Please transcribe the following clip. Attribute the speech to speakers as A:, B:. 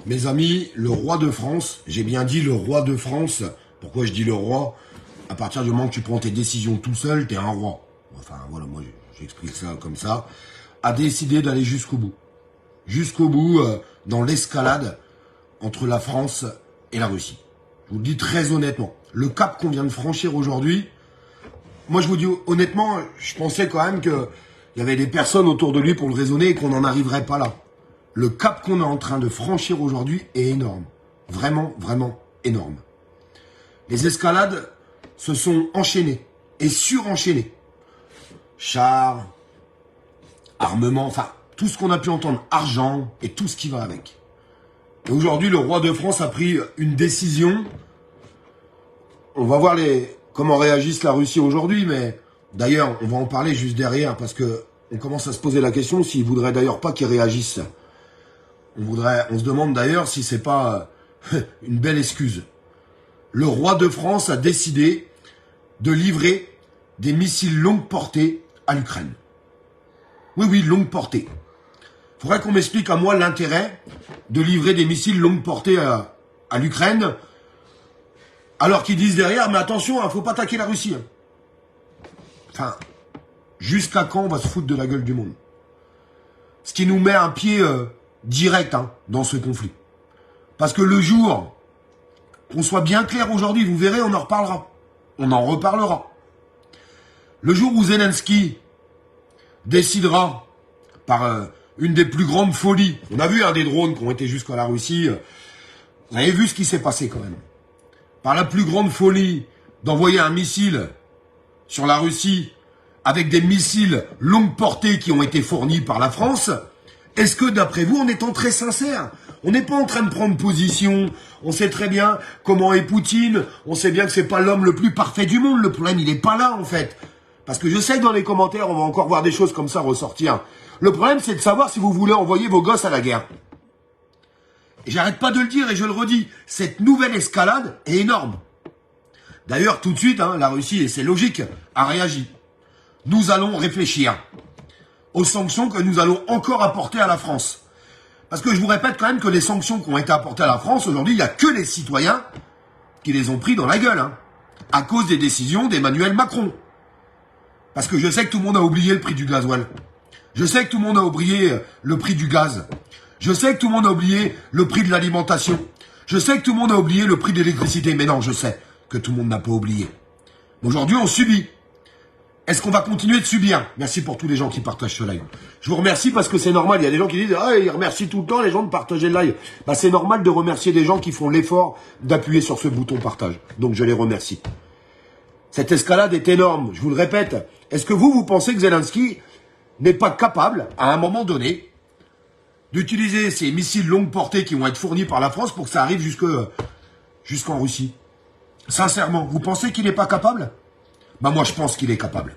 A: Mes amis, le roi de France, j'ai bien dit le roi de France. Pourquoi je dis le roi? À partir du moment que tu prends tes décisions tout seul, t'es un roi. Enfin, voilà, moi, j'explique ça comme ça. A décidé d'aller jusqu'au bout. Jusqu'au bout dans l'escalade entre la France et la Russie. Je vous le dis très honnêtement. Le cap qu'on vient de franchir aujourd'hui, moi, je vous dis honnêtement, je pensais quand même qu'il y avait des personnes autour de lui pour le raisonner et qu'on n'en arriverait pas là. Le cap qu'on est en train de franchir aujourd'hui est énorme. Vraiment, vraiment énorme. Les escalades se sont enchaînées et surenchaînées. Chars, armement, enfin, tout ce qu'on a pu entendre, argent et tout ce qui va avec. Et aujourd'hui, le roi de France a pris une décision. On va voir comment réagisse la Russie aujourd'hui, mais d'ailleurs, on va en parler juste derrière parce que on commence à se poser la question s'ils voudraient d'ailleurs pas qu'ils réagissent. On se demande d'ailleurs si c'est pas une belle excuse. Le roi de France a décidé de livrer des missiles longue portée à l'Ukraine. Oui, oui, longue portée. Faudrait qu'on m'explique à moi l'intérêt de livrer des missiles longue portée à l'Ukraine, alors qu'ils disent derrière, mais attention, faut pas attaquer la Russie. Enfin, jusqu'à quand on va se foutre de la gueule du monde? Ce qui nous met un pied direct dans ce conflit. Parce que le jour, qu'on soit bien clair aujourd'hui, vous verrez, on en reparlera. On en reparlera. Le jour où Zelensky décidera, par une des plus grandes folies, on a vu des drones qui ont été jusqu'à la Russie, vous avez vu ce qui s'est passé quand même. Par la plus grande folie d'envoyer un missile sur la Russie avec des missiles longue portée qui ont été fournis par la France, est-ce que d'après vous, en étant très sincère, on n'est pas en train de prendre position, on sait très bien comment est Poutine, on sait bien que c'est pas l'homme le plus parfait du monde, le problème il est pas là en fait. Parce que je sais que dans les commentaires, on va encore voir des choses comme ça ressortir. Le problème c'est de savoir si vous voulez envoyer vos gosses à la guerre. Et j'arrête pas de le dire et je le redis, cette nouvelle escalade est énorme. D'ailleurs, tout de suite, la Russie, et c'est logique, a réagi. Nous allons réfléchir aux sanctions que nous allons encore apporter à la France. Parce que je vous répète quand même que les sanctions qui ont été apportées à la France, aujourd'hui, il n'y a que les citoyens qui les ont pris dans la gueule, à cause des décisions d'Emmanuel Macron. Parce que je sais que tout le monde a oublié le prix du gasoil. Je sais que tout le monde a oublié le prix du gaz. Je sais que tout le monde a oublié le prix de l'alimentation. Je sais que tout le monde a oublié le prix de l'électricité. Mais non, je sais que tout le monde n'a pas oublié. Aujourd'hui, on subit. Est-ce qu'on va continuer de subir? Merci pour tous les gens qui partagent ce live. Je vous remercie parce que c'est normal. Il y a des gens qui disent « Ah, ils remercient tout le temps les gens de partager le live. » Bah, c'est normal de remercier des gens qui font l'effort d'appuyer sur ce bouton partage. Donc, je les remercie. Cette escalade est énorme. Je vous le répète. Est-ce que vous pensez que Zelensky n'est pas capable, à un moment donné, d'utiliser ces missiles longue portée qui vont être fournis par la France pour que ça arrive jusqu'en Russie? Sincèrement, vous pensez qu'il n'est pas capable? Bah moi je pense qu'il est capable.